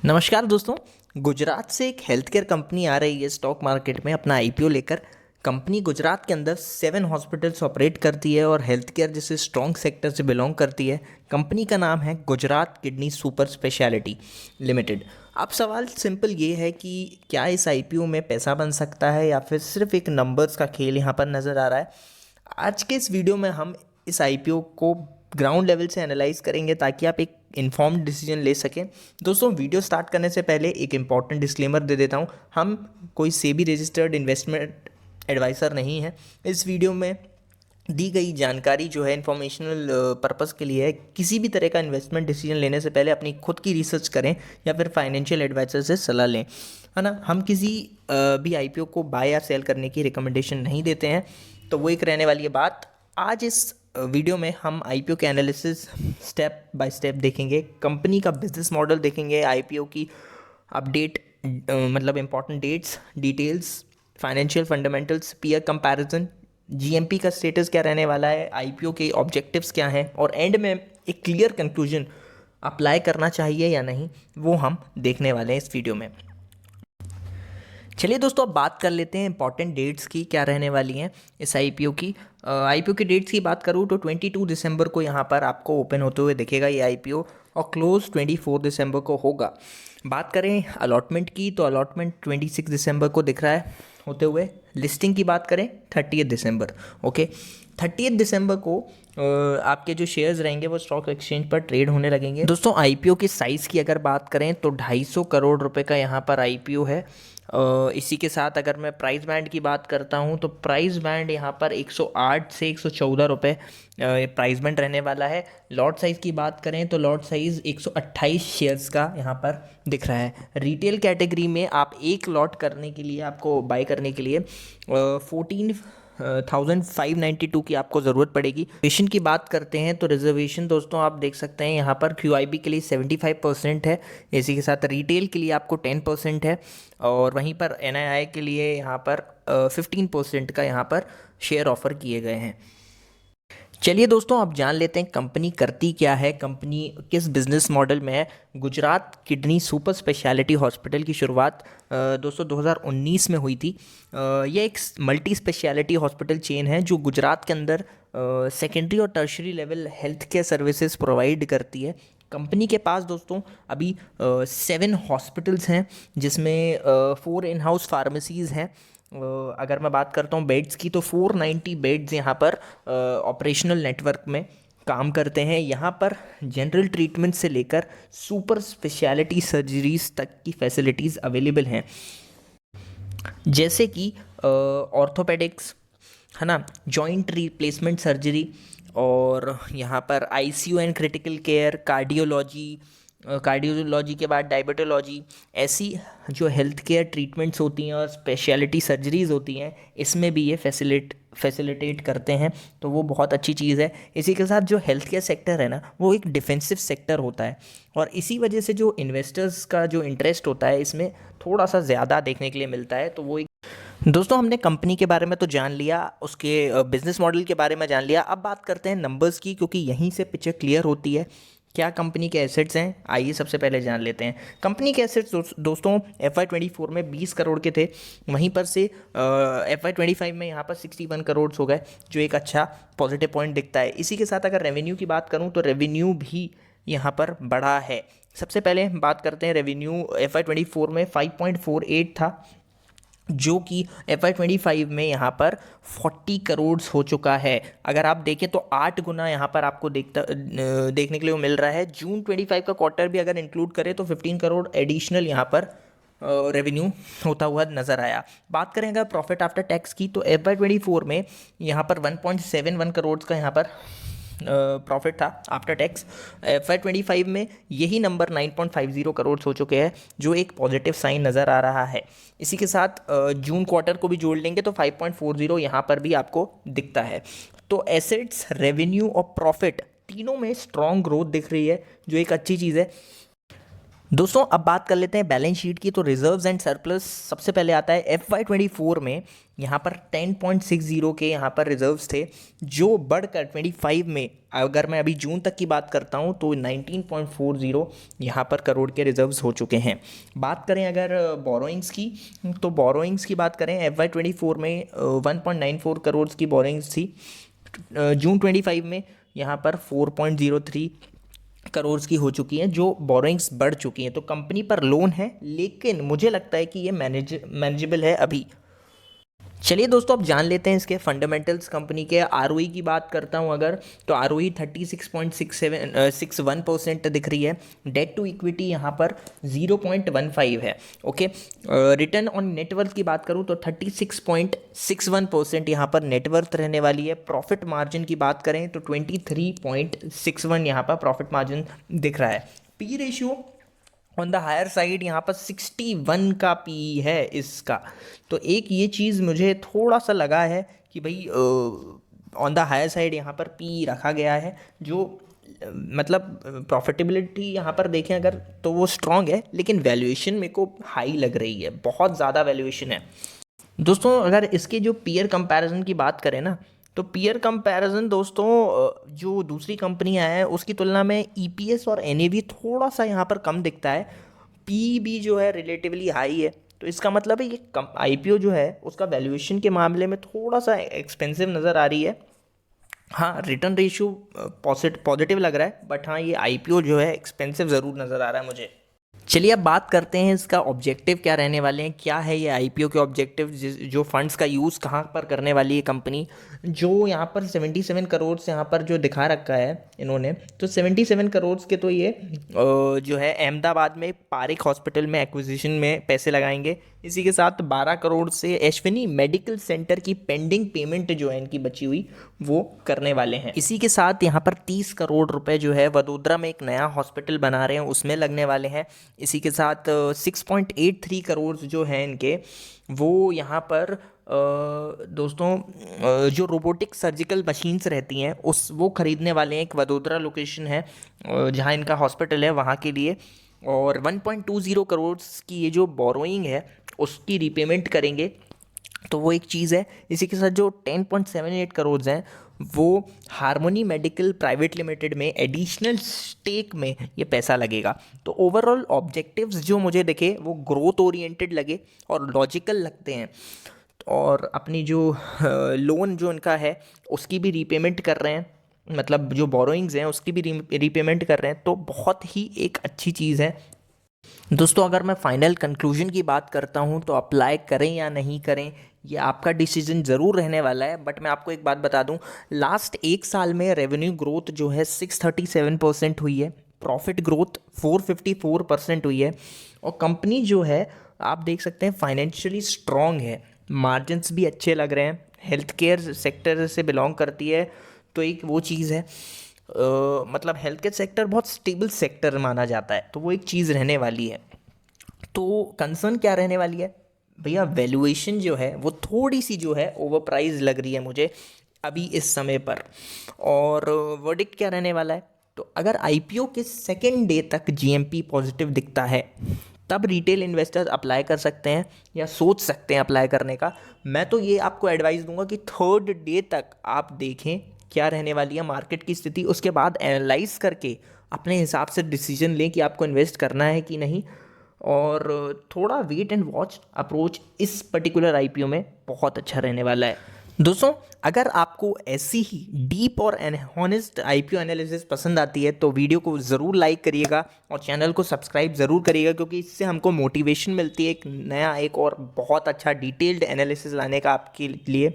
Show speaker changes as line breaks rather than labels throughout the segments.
नमस्कार दोस्तों। गुजरात से एक हेल्थ केयर कंपनी आ रही है स्टॉक मार्केट में अपना आईपीओ लेकर। कंपनी गुजरात के अंदर 7 हॉस्पिटल्स ऑपरेट करती है और हेल्थ केयर जैसे स्ट्रॉन्ग सेक्टर से बिलोंग करती है। कंपनी का नाम है Gujarat kidney super speciality limited. अब सवाल सिंपल ये है कि क्या इस आईपीओ में पैसा बन सकता है या फिर सिर्फ एक नंबर्स का खेल यहाँ पर नज़र आ रहा है। आज के इस वीडियो में हम इस आईपीओ को ग्राउंड लेवल से एनालाइज करेंगे ताकि आप एक इन्फॉर्म्ड डिसीजन ले सकें। दोस्तों, वीडियो स्टार्ट करने से पहले एक इम्पॉर्टेंट डिस्क्लेमर दे देता हूँ। हम कोई सेबी रजिस्टर्ड इन्वेस्टमेंट एडवाइज़र नहीं है। इस वीडियो में दी गई जानकारी जो है इन्फॉर्मेशनल पर्पज़ के लिए है। किसी भी तरह का इन्वेस्टमेंट डिसीजन लेने से पहले अपनी खुद की रिसर्च करें या फिर फाइनेंशियल एडवाइज़र से सलाह लें, है ना। हम किसी भी आईपीओ को बाय या सेल करने की रिकमेंडेशन नहीं देते हैं। तो वो एक रहने वाली है बात। आज इस वीडियो में हम आईपीओ के एनालिसिस स्टेप बाय स्टेप देखेंगे, कंपनी का बिजनेस मॉडल देखेंगे, आईपीओ की अपडेट मतलब important dates, details, financial fundamentals, peer comparison, GMP का स्टेटस क्या रहने वाला है, आईपीओ के ऑब्जेक्टिव्स क्या हैं और एंड में एक क्लियर कंक्लूजन अप्लाई करना चाहिए या नहीं, वो हम देखने वाले हैं इस वीडियो में। चलिए दोस्तों, अब बात कर लेते हैं इंपॉर्टेंट डेट्स की, क्या रहने वाली हैं इस आईपीओ की। आईपीओ की डेट्स की बात करूँ तो 22 दिसंबर को यहाँ पर आपको ओपन होते हुए दिखेगा ये आईपीओ और क्लोज 24 दिसंबर को होगा। बात करें अलॉटमेंट की तो अलॉटमेंट 26 दिसंबर को दिख रहा है होते हुए। लिस्टिंग की बात करें 30 दिसंबर। ओके, 30 दिसंबर को आपके जो शेयर्स रहेंगे वो स्टॉक एक्सचेंज पर ट्रेड होने लगेंगे। दोस्तों, आईपीओ की साइज़ की अगर बात करें तो 250 करोड़ रुपए का यहाँ पर आईपीओ है। इसी के साथ अगर मैं प्राइस बैंड की बात करता हूँ तो प्राइस बैंड यहाँ पर 108 से 114 रुपये प्राइस बैंड रहने वाला है। लॉट साइज़ की बात करें तो लॉट साइज़ 128 शेयर्स का यहाँ पर दिख रहा है। रिटेल कैटेगरी में आप एक लॉट करने के लिए, आपको बाय करने के लिए 14,592 की आपको ज़रूरत पड़ेगी। रिजर्वेशन की बात करते हैं तो रिजर्वेशन दोस्तों आप देख सकते हैं यहाँ पर क्यूआईबी के लिए 75% है। इसी के साथ रिटेल के लिए आपको 10% है और वहीं पर एनआईआई के लिए यहाँ पर 15% का यहाँ पर शेयर ऑफर किए गए हैं। चलिए दोस्तों, अब जान लेते हैं कंपनी करती क्या है, कंपनी किस बिजनेस मॉडल में है। Gujarat kidney super speciality hospital की शुरुआत दोस्तों 2019 में हुई थी। यह एक मल्टी स्पेशलिटी हॉस्पिटल चेन है जो गुजरात के अंदर सेकेंडरी और tertiary level health care services provide करती है। कंपनी के पास दोस्तों अभी 7 हॉस्पिटल्स हैं जिसमें 4 इन हाउस फार्मेसीज़ हैं। अगर मैं बात करता हूँ बेड्स की तो 490 बेड्स यहाँ पर ऑपरेशनल नेटवर्क में काम करते हैं। यहाँ पर जनरल ट्रीटमेंट से लेकर सुपर स्पेशलिटी सर्जरीज तक की फैसिलिटीज़ अवेलेबल हैं, जैसे कि ऑर्थोपेडिक्स, है ना, जॉइंट रिप्लेसमेंट सर्जरी, और यहाँ पर ICU and critical care, cardiology के बाद डायबिटोलॉजी, ऐसी जो हेल्थ केयर ट्रीटमेंट्स होती हैं और स्पेशलिटी सर्जरीज़ होती हैं, इसमें भी ये फैसिलिटेट करते हैं। तो वो बहुत अच्छी चीज़ है। इसी के साथ जो हेल्थ केयर सेक्टर है ना, वो एक डिफेंसिव सेक्टर होता है और इसी वजह से जो इन्वेस्टर्स का जो इंटरेस्ट होता है इसमें थोड़ा सा ज़्यादा देखने के लिए मिलता है। तो वो एक दोस्तों, हमने कंपनी के बारे में तो जान लिया, उसके बिजनेस मॉडल के बारे में जान लिया। अब बात करते हैं नंबर्स की, क्योंकि यहीं से पिक्चर क्लियर होती है क्या कंपनी के एसेट्स हैं। आइए सबसे पहले जान लेते हैं कंपनी के एसेट्स। दोस्तों, FY24 में 20 करोड़ के थे, वहीं पर से FY25 में यहाँ पर 61 करोड़ हो गए, जो एक अच्छा पॉजिटिव पॉइंट दिखता है। इसी के साथ अगर रेवेन्यू की बात करूँ तो रेवेन्यू भी यहाँ पर बढ़ा है। सबसे पहले बात करते हैं रेवेन्यू। FY24 में 5.48 था, जो कि FY25 में यहाँ पर 40 करोड़ हो चुका है। अगर आप देखें तो 8 गुना यहाँ पर आपको देखने के लिए मिल रहा है। जून 25 का क्वार्टर भी अगर इंक्लूड करें तो 15 करोड़ एडिशनल यहाँ पर रेवेन्यू होता हुआ नज़र आया। बात करें अगर प्रॉफिट आफ्टर टैक्स की तो FY24 में यहाँ पर 1.71 करोड़ का यहाँ पर प्रॉफिट था आफ्टर टैक्स। FY25 में यही नंबर 9.50 करोड़ हो चुके हैं, जो एक पॉजिटिव साइन नज़र आ रहा है। इसी के साथ जून क्वार्टर को भी जोड़ लेंगे तो 5.40 यहाँ पर भी आपको दिखता है। तो एसेट्स, रेवेन्यू और प्रॉफिट तीनों में स्ट्रॉन्ग ग्रोथ दिख रही है, जो एक अच्छी चीज़ है। दोस्तों अब बात कर लेते हैं बैलेंस शीट की। तो रिजर्व्स एंड सरप्लस सबसे पहले आता है FY24 में। यहाँ पर 10.60 के यहाँ पर रिजर्व्स थे, जो बढ़कर 25 में, अगर मैं अभी जून तक की बात करता हूँ, तो 19.40 यहाँ पर करोड़ के रिजर्व्स हो चुके हैं। बात करें अगर बोरोइंग्स की, तो बोरोइंग्स की बात करें FY24 में 1.94 करोड़ की बोरोइंग्स थी। जून 25 में यहाँ पर 4.03 करोड़ की हो चुकी हैं, जो बोरोइंग्स बढ़ चुकी हैं। तो कंपनी पर लोन है, लेकिन मुझे लगता है कि ये मैनेजेबल है अभी। चलिए दोस्तों अब जान लेते हैं इसके फंडामेंटल्स कंपनी के। आरओई की बात करता हूँ अगर, तो आरओई 36.61% दिख रही है। डेट टू इक्विटी यहाँ पर 0.15 है। ओके, रिटर्न ऑन नेटवर्थ की बात करूँ तो 36.61% यहाँ पर नेटवर्थ रहने वाली है। प्रॉफिट मार्जिन की बात करें तो 23.61 यहाँ पर प्रॉफिट मार्जिन दिख रहा है। P ratio on the higher side यहाँ पर 61 का पी है इसका। तो एक ये चीज़ मुझे थोड़ा सा लगा है कि भाई ऑन द हायर साइड यहाँ पर पी रखा गया है, जो मतलब प्रॉफिटेबिलिटी यहाँ पर देखें अगर तो वो स्ट्रांग है, लेकिन वैल्यूएशन मेरे को हाई लग रही है, बहुत ज़्यादा वैल्यूएशन है। दोस्तों अगर इसके जो पीयर कंपैरिजन की बात करें ना, तो पीयर कंपैरिजन दोस्तों जो दूसरी कंपनियां हैं उसकी तुलना में ईपीएस और एनएवी थोड़ा सा यहाँ पर कम दिखता है। पी भी जो है रिलेटिवली हाई है, तो इसका मतलब है ये आईपीओ जो है उसका वैल्यूएशन के मामले में थोड़ा सा एक्सपेंसिव नज़र आ रही है। हाँ, रिटर्न रेशियो पॉजिटिव लग रहा है, बट हाँ ये आईपीओ जो है एक्सपेंसिव ज़रूर नज़र आ रहा है मुझे। चलिए अब बात करते हैं इसका ऑब्जेक्टिव क्या रहने वाले हैं, क्या है ये आईपीओ के ऑब्जेक्टिव, जो फंड्स का यूज़ कहाँ पर करने वाली है कंपनी। जो यहाँ पर 77 करोड़ से यहाँ पर जो दिखा रखा है इन्होंने, तो 77 करोड़ के तो ये जो है अहमदाबाद में पारिक हॉस्पिटल में एक्विजिशन में पैसे लगाएंगे। इसी के साथ 12 करोड़ से अश्विनी मेडिकल सेंटर की पेंडिंग पेमेंट जो है इनकी बची हुई वो करने वाले हैं। इसी के साथ यहाँ पर 30 करोड़ रुपए जो है वडोदरा में एक नया हॉस्पिटल बना रहे हैं उसमें लगने वाले हैं। इसी के साथ 6.83 करोड़ जो हैं इनके, वो यहाँ पर दोस्तों जो रोबोटिक सर्जिकल मशीन्स रहती हैं उस वो ख़रीदने वाले हैं। एक वडोदरा लोकेशन है जहाँ इनका हॉस्पिटल है वहाँ के लिए। और 1.20 करोड़ की ये जो बोरोइंग है उसकी रीपेमेंट करेंगे, तो वो एक चीज़ है। इसी के साथ जो 10.78 करोड़ हैं वो हार्मोनी मेडिकल प्राइवेट लिमिटेड में एडिशनल स्टेक में ये पैसा लगेगा। तो ओवरऑल ऑब्जेक्टिव्स जो मुझे दिखे वो ग्रोथ ओरिएंटेड लगे और लॉजिकल लगते हैं। और अपनी जो लोन जो इनका है उसकी भी रीपेमेंट कर रहे हैं, मतलब जो बोरोइंग्स हैं उसकी भी रीपेमेंट कर रहे हैं, तो बहुत ही एक अच्छी चीज़ है। दोस्तों अगर मैं फाइनल कंक्लूजन की बात करता हूं तो अप्लाई करें या नहीं करें ये आपका डिसीजन ज़रूर रहने वाला है। बट मैं आपको एक बात बता दूं, लास्ट एक साल में रेवेन्यू ग्रोथ जो है 637% हुई है, प्रॉफिट ग्रोथ 454% हुई है, और कंपनी जो है आप देख सकते हैं फाइनेंशियली स्ट्रॉन्ग है, मार्जिन्स भी अच्छे लग रहे हैं, हेल्थ केयर सेक्टर से बिलोंग करती है, तो एक वो चीज़ है। मतलब हेल्थ केयर सेक्टर बहुत स्टेबल सेक्टर माना जाता है, तो वो एक चीज़ रहने वाली है। तो कंसर्न क्या रहने वाली है भैया, वैल्यूएशन जो है वो थोड़ी सी जो है ओवर प्राइस लग रही है मुझे अभी इस समय पर। और वर्डिक्ट क्या रहने वाला है, तो अगर आईपीओ के सेकेंड डे तक जीएमपी पॉजिटिव दिखता है तब रिटेल इन्वेस्टर्स अप्लाई कर सकते हैं या सोच सकते हैं अप्लाई करने का। मैं तो ये आपको एडवाइस दूंगा कि थर्ड डे तक आप देखें क्या रहने वाली है मार्केट की स्थिति, उसके बाद एनालाइज करके अपने हिसाब से डिसीजन लें कि आपको इन्वेस्ट करना है कि नहीं। और थोड़ा वेट एंड वॉच अप्रोच इस पर्टिकुलर आईपीओ में बहुत अच्छा रहने वाला है। दोस्तों अगर आपको ऐसी ही डीप और हॉनेस्ट आईपीओ एनालिसिस पसंद आती है तो वीडियो को ज़रूर लाइक करिएगा और चैनल को सब्सक्राइब ज़रूर करिएगा, क्योंकि इससे हमको मोटिवेशन मिलती है एक नया एक और बहुत अच्छा डिटेल्ड एनालिसिस लाने का आपके लिए।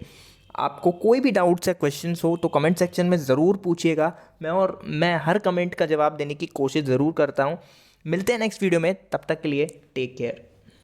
आपको कोई भी डाउट्स या क्वेश्चंस हो तो कमेंट सेक्शन में ज़रूर पूछिएगा, मैं हर कमेंट का जवाब देने की कोशिश ज़रूर करता हूँ। मिलते हैं नेक्स्ट वीडियो में, तब तक के लिए टेक केयर।